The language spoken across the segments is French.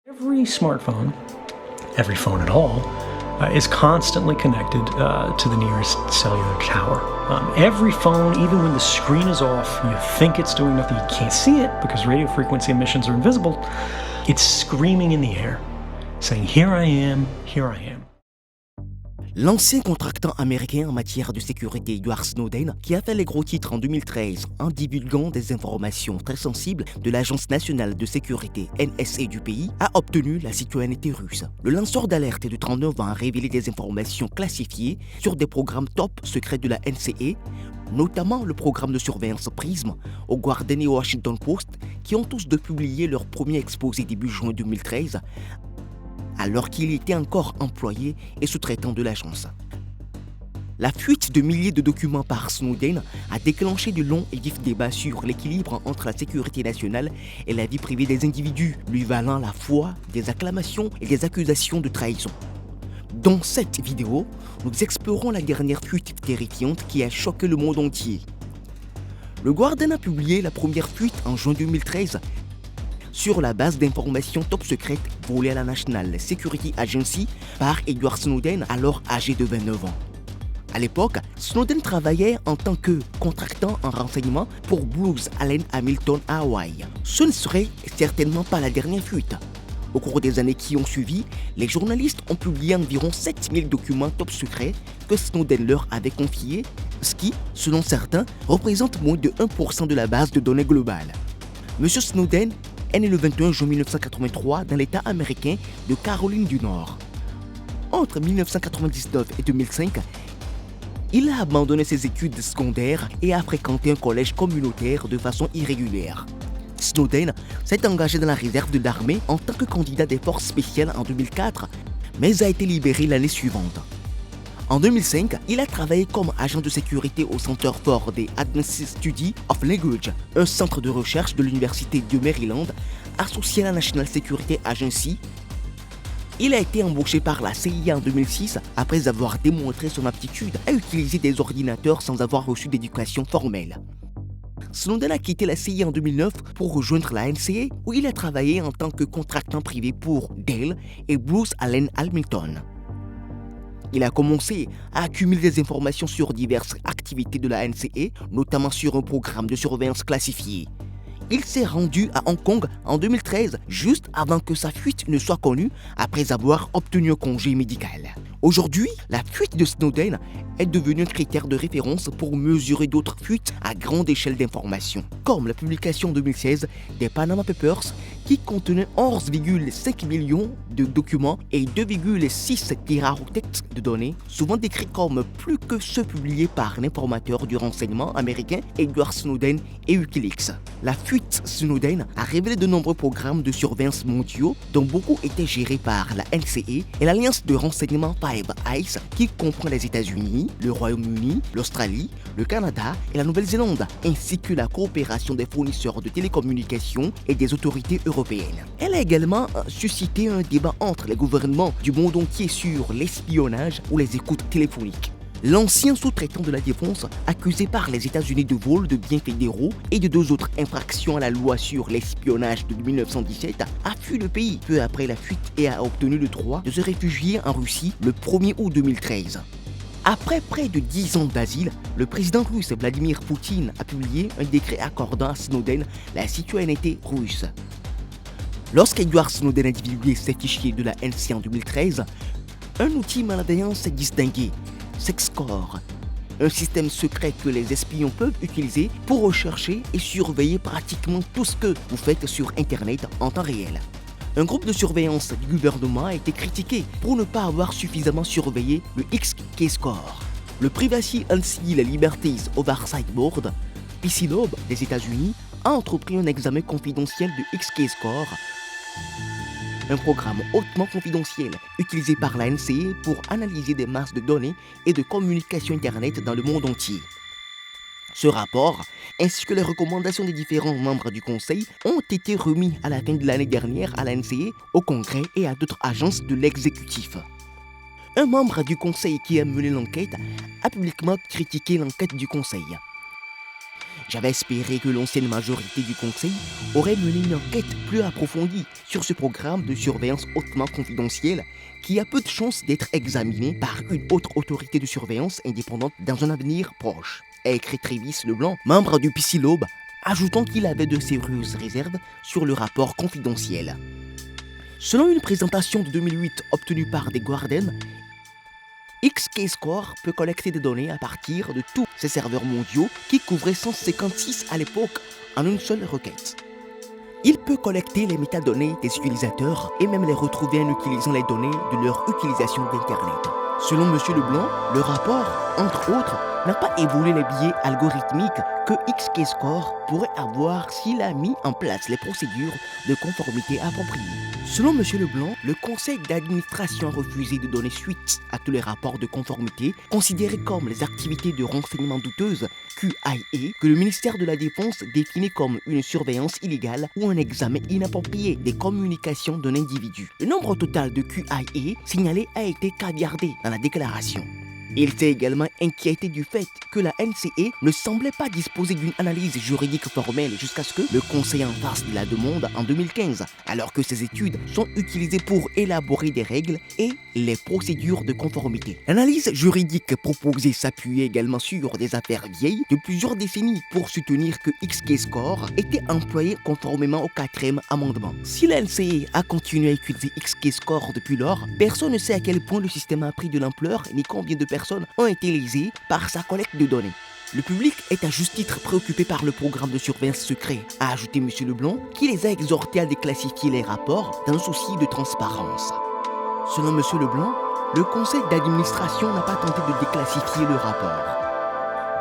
Every smartphone, every phone at all, is constantly connected to the nearest cellular tower. Every phone, even when the screen is off, you think it's doing nothing, you can't see it because radio frequency emissions are invisible. It's screaming in the air, saying, "Here I am, here I am." L'ancien contractant américain en matière de sécurité Edward Snowden, qui a fait les gros titres en 2013 en divulguant des informations très sensibles de l'Agence nationale de sécurité NSA du pays, a obtenu la citoyenneté russe. Le lanceur d'alerte de 39 ans a révélé des informations classifiées sur des programmes top secrets de la NSA, notamment le programme de surveillance PRISM, au Guardian et au Washington Post, qui ont tous deux publié leur premier exposé début juin 2013, alors qu'il était encore employé et sous-traitant de l'agence. La fuite de milliers de documents par Snowden a déclenché de longs et vifs débats sur l'équilibre entre la sécurité nationale et la vie privée des individus, lui valant la fois des acclamations et des accusations de trahison. Dans cette vidéo, nous explorons la dernière fuite terrifiante qui a choqué le monde entier. Le Guardian a publié la première fuite en juin 2013 sur la base d'informations top secrètes volées à la National Security Agency par Edward Snowden, alors âgé de 29 ans. À l'époque, Snowden travaillait en tant que contractant en renseignement pour Booz Allen Hamilton à Hawaï. Ce ne serait certainement pas la dernière fuite. Au cours des années qui ont suivi, les journalistes ont publié environ 7000 documents top secrets que Snowden leur avait confiés, ce qui, selon certains, représente moins de 1% de la base de données globale. Monsieur Snowden est né le 21 juin 1983 dans l'État américain de Caroline du Nord. Entre 1999 et 2005, il a abandonné ses études secondaires et a fréquenté un collège communautaire de façon irrégulière. Snowden s'est engagé dans la réserve de l'armée en tant que candidat des forces spéciales en 2004, mais a été libéré l'année suivante. En 2005, il a travaillé comme agent de sécurité au Center for the Advanced Study of Language, un centre de recherche de l'Université de Maryland associé à la National Security Agency. Il a été embauché par la CIA en 2006 après avoir démontré son aptitude à utiliser des ordinateurs sans avoir reçu d'éducation formelle. Snowden a quitté la CIA en 2009 pour rejoindre la NSA où il a travaillé en tant que contractant privé pour Dell et Booz Allen Hamilton. Il a commencé à accumuler des informations sur diverses activités de la NSA, notamment sur un programme de surveillance classifié. Il s'est rendu à Hong Kong en 2013, juste avant que sa fuite ne soit connue, après avoir obtenu un congé médical. Aujourd'hui, la fuite de Snowden est devenue un critère de référence pour mesurer d'autres fuites à grande échelle d'informations, comme la publication en 2016 des Panama Papers qui contenaient 11,5 millions de documents et 2,6 téraoctets de données, souvent décrits comme plus que ceux publiés par l'informateur du renseignement américain Edward Snowden et Wikileaks. La fuite Snowden a révélé de nombreux programmes de surveillance mondiaux dont beaucoup étaient gérés par la NSA et l'Alliance de renseignement Five Eyes qui comprend les États-Unis, le Royaume-Uni, l'Australie, le Canada et la Nouvelle-Zélande, ainsi que la coopération des fournisseurs de télécommunications et des autorités européennes. Elle a également suscité un débat entre les gouvernements du monde entier sur l'espionnage ou les écoutes téléphoniques. L'ancien sous-traitant de la défense, accusé par les États-Unis de vol de biens fédéraux et de 2 autres infractions à la loi sur l'espionnage de 1917, a fui le pays peu après la fuite et a obtenu le droit de se réfugier en Russie le 1er août 2013. Après près de 10 ans d'asile, le président russe Vladimir Poutine a publié un décret accordant à Snowden la citoyenneté russe. Lorsqu'Edward Snowden a divulgué ses fichiers de la NSA en 2013, un outil malveillant s'est distingué, SecScore, un système secret que les espions peuvent utiliser pour rechercher et surveiller pratiquement tout ce que vous faites sur Internet en temps réel. Un groupe de surveillance du gouvernement a été critiqué pour ne pas avoir suffisamment surveillé le XKeyscore. Le Privacy and Civil Liberties Oversight Board, PCLOB des États-Unis, a entrepris un examen confidentiel de XKeyscore, un programme hautement confidentiel utilisé par la NSA pour analyser des masses de données et de communication Internet dans le monde entier. Ce rapport, ainsi que les recommandations des différents membres du Conseil, ont été remis à la fin de l'année dernière à la NSA, au Congrès et à d'autres agences de l'exécutif. Un membre du Conseil qui a mené l'enquête a publiquement critiqué l'enquête du Conseil. J'avais espéré que l'ancienne majorité du Conseil aurait mené une enquête plus approfondie sur ce programme de surveillance hautement confidentiel qui a peu de chances d'être examiné par une autre autorité de surveillance indépendante dans un avenir proche, a écrit Travis Leblanc, membre du PCLOB, ajoutant qu'il avait de sérieuses réserves sur le rapport confidentiel. Selon une présentation de 2008 obtenue par The Guardian, XKeyscore peut collecter des données à partir de tous ses serveurs mondiaux qui couvraient 156 à l'époque en une seule requête. Il peut collecter les métadonnées des utilisateurs et même les retrouver en utilisant les données de leur utilisation d'Internet. Selon M. Leblanc, le rapport, entre autres, n'a pas évolué les biais algorithmiques que XKeyscore pourrait avoir s'il a mis en place les procédures de conformité appropriées. Selon M. Leblanc, le conseil d'administration a refusé de donner suite à tous les rapports de conformité considérés comme les activités de renseignement douteuses QIA que le ministère de la Défense définit comme une surveillance illégale ou un examen inapproprié des communications d'un individu. Le nombre total de QIA signalés a été caviardé dans la déclaration. Il s'est également inquiété du fait que la NCA ne semblait pas disposer d'une analyse juridique formelle jusqu'à ce que le Conseil en fasse de la demande en 2015, alors que ces études sont utilisées pour élaborer des règles et les procédures de conformité. L'analyse juridique proposée s'appuyait également sur des affaires vieilles de plusieurs décennies pour soutenir que XKeyscore était employé conformément au 4e amendement. Si la NCA a continué à utiliser XKeyscore depuis lors, personne ne sait à quel point le système a pris de l'ampleur ni combien de personnes ont été lésées par sa collecte de données. Le public est à juste titre préoccupé par le programme de surveillance secret, a ajouté M. Leblanc, qui les a exhortés à déclassifier les rapports dans un souci de transparence. Selon M. Leblanc, le conseil d'administration n'a pas tenté de déclassifier le rapport.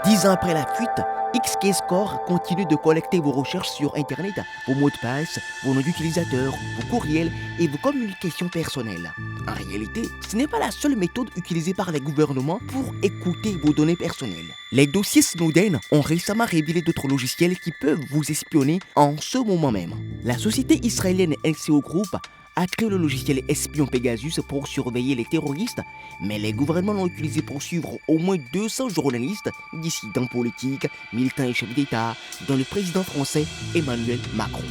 10 ans après la fuite, XKeyscore continue de collecter vos recherches sur Internet, vos mots de passe, vos noms d'utilisateurs, vos courriels et vos communications personnelles. En réalité, ce n'est pas la seule méthode utilisée par les gouvernements pour écouter vos données personnelles. Les dossiers Snowden ont récemment révélé d'autres logiciels qui peuvent vous espionner en ce moment même. La société israélienne NCO Group a créé le logiciel espion Pegasus pour surveiller les terroristes, mais les gouvernements l'ont utilisé pour suivre au moins 200 journalistes, dissidents politiques, militants et chefs d'État, dont le président français Emmanuel Macron.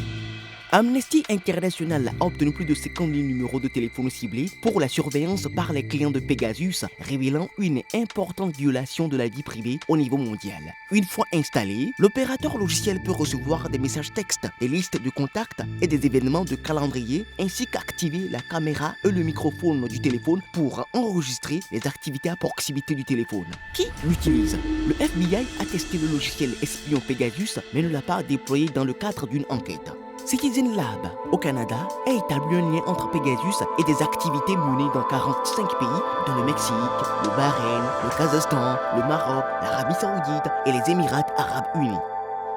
Amnesty International a obtenu plus de 50 000 numéros de téléphone ciblés pour la surveillance par les clients de Pegasus, révélant une importante violation de la vie privée au niveau mondial. Une fois installé, l'opérateur logiciel peut recevoir des messages textes, des listes de contacts et des événements de calendrier, ainsi qu'activer la caméra et le microphone du téléphone pour enregistrer les activités à proximité du téléphone. Qui l'utilise? Le FBI a testé le logiciel espion Pegasus, mais ne l'a pas déployé dans le cadre d'une enquête. Citizen Lab, au Canada, a établi un lien entre Pegasus et des activités menées dans 45 pays, dont le Mexique, le Bahreïn, le Kazakhstan, le Maroc, l'Arabie Saoudite et les Émirats Arabes Unis.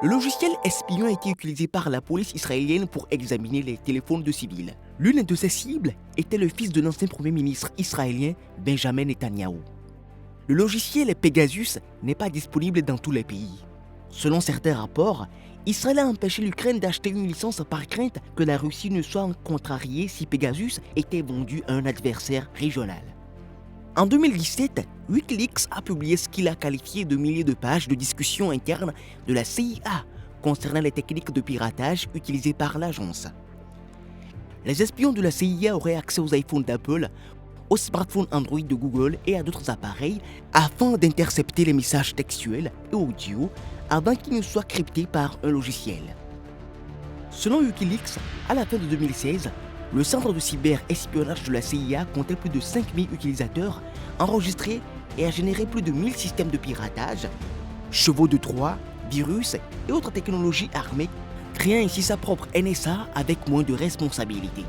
Le logiciel espion a été utilisé par la police israélienne pour examiner les téléphones de civils. L'une de ces cibles était le fils de l'ancien premier ministre israélien Benjamin Netanyahou. Le logiciel Pegasus n'est pas disponible dans tous les pays. Selon certains rapports, Israël a empêché l'Ukraine d'acheter une licence par crainte que la Russie ne soit contrariée si Pegasus était vendu à un adversaire régional. En 2017, Wikileaks a publié ce qu'il a qualifié de milliers de pages de discussions internes de la CIA concernant les techniques de piratage utilisées par l'agence. Les espions de la CIA auraient accès aux iPhones d'Apple, aux smartphones Android de Google et à d'autres appareils afin d'intercepter les messages textuels et audio avant qu'ils ne soient cryptés par un logiciel. Selon Wikileaks, à la fin de 2016, le centre de cyber-espionnage de la CIA comptait plus de 5000 utilisateurs enregistrés et a généré plus de 1000 systèmes de piratage, chevaux de Troie, virus et autres technologies armées, créant ainsi sa propre NSA avec moins de responsabilités.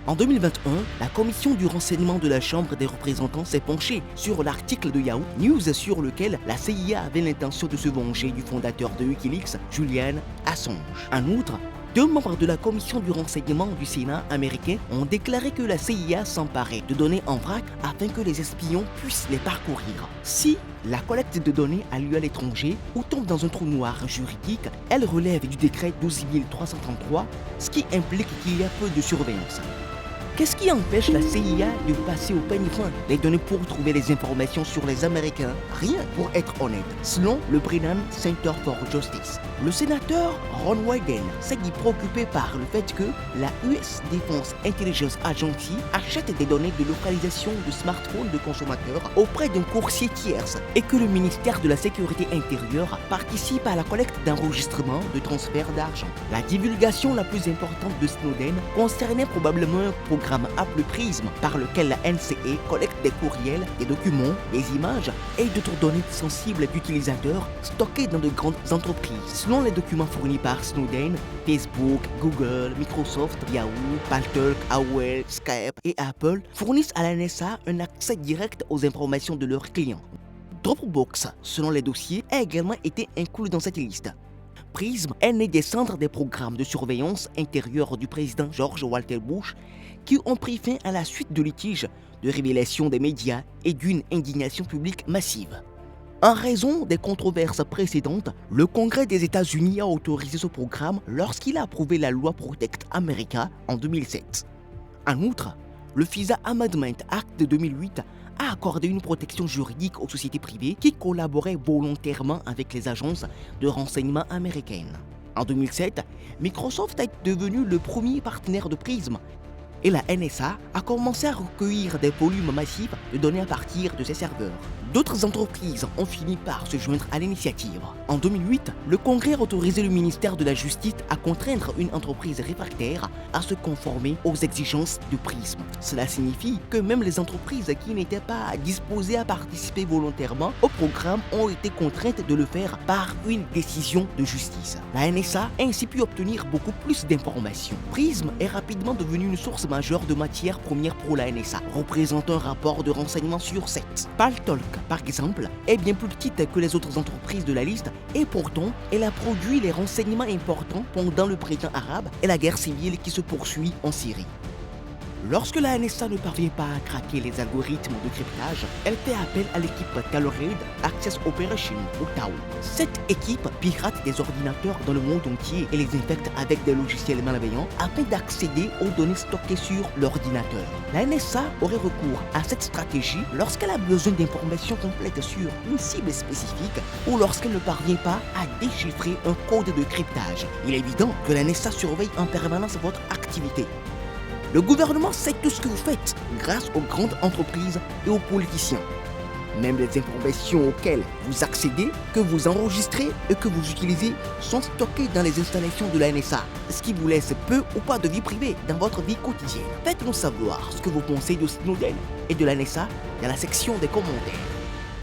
En 2021, la commission du renseignement de la Chambre des représentants s'est penchée sur l'article de Yahoo News sur lequel la CIA avait l'intention de se venger du fondateur de Wikileaks, Julian Assange. En outre, 2 membres de la commission du renseignement du Sénat américain ont déclaré que la CIA s'emparait de données en vrac afin que les espions puissent les parcourir. Si la collecte de données a lieu à l'étranger ou tombe dans un trou noir juridique, elle relève du décret 12333, ce qui implique qu'il y a peu de surveillance. Qu'est-ce qui empêche la CIA de passer au peigne fin les données pour trouver les informations sur les Américains? Rien, pour être honnête, selon le Brennan Center for Justice. Le sénateur Ron Wyden s'est dit préoccupé par le fait que la US Defense Intelligence Agency achète des données de localisation de smartphones de consommateurs auprès d'un coursier tierce et que le ministère de la Sécurité intérieure participe à la collecte d'enregistrements de transfert d'argent. La divulgation la plus importante de Snowden concernait probablement un programme appelé PRISM par lequel la NCA collecte des courriels, des documents, des images et d'autres données sensibles d'utilisateurs stockées dans de grandes entreprises. Selon les documents fournis par Snowden, Facebook, Google, Microsoft, Yahoo, Paltalk, AOL, Skype et Apple fournissent à la NSA un accès direct aux informations de leurs clients. Dropbox, selon les dossiers, a également été inclus dans cette liste. PRISM est né des centres des programmes de surveillance intérieure du président George Walter Bush qui ont pris fin à la suite de litiges, de révélations des médias et d'une indignation publique massive. En raison des controverses précédentes, le Congrès des États-Unis a autorisé ce programme lorsqu'il a approuvé la loi Protect America en 2007. En outre, le FISA Amendment Act de 2008 a accordé une protection juridique aux sociétés privées qui collaboraient volontairement avec les agences de renseignement américaines. En 2007, Microsoft est devenu le premier partenaire de PRISM et la NSA a commencé à recueillir des volumes massifs de données à partir de ses serveurs. D'autres entreprises ont fini par se joindre à l'initiative. En 2008, le Congrès a autorisé le ministère de la Justice à contraindre une entreprise réfractaire à se conformer aux exigences du PRISM. Cela signifie que même les entreprises qui n'étaient pas disposées à participer volontairement au programme ont été contraintes de le faire par une décision de justice. La NSA a ainsi pu obtenir beaucoup plus d'informations. PRISM est rapidement devenu une source majeure de matières premières pour la NSA, représentant un rapport de renseignement sur 7. Paltalk, par exemple, est bien plus petite que les autres entreprises de la liste et pourtant, elle a produit les renseignements importants pendant le printemps arabe et la guerre civile qui se poursuit en Syrie. Lorsque la NSA ne parvient pas à craquer les algorithmes de cryptage, elle fait appel à l'équipe Tailored Access Operation, ou TAO. Cette équipe pirate des ordinateurs dans le monde entier et les infecte avec des logiciels malveillants afin d'accéder aux données stockées sur l'ordinateur. La NSA aurait recours à cette stratégie lorsqu'elle a besoin d'informations complètes sur une cible spécifique ou lorsqu'elle ne parvient pas à déchiffrer un code de cryptage. Il est évident que la NSA surveille en permanence votre activité. Le gouvernement sait tout ce que vous faites grâce aux grandes entreprises et aux politiciens. Même les informations auxquelles vous accédez, que vous enregistrez et que vous utilisez sont stockées dans les installations de la NSA, ce qui vous laisse peu ou pas de vie privée dans votre vie quotidienne. Faites-nous savoir ce que vous pensez de Snowden et de la NSA dans la section des commentaires.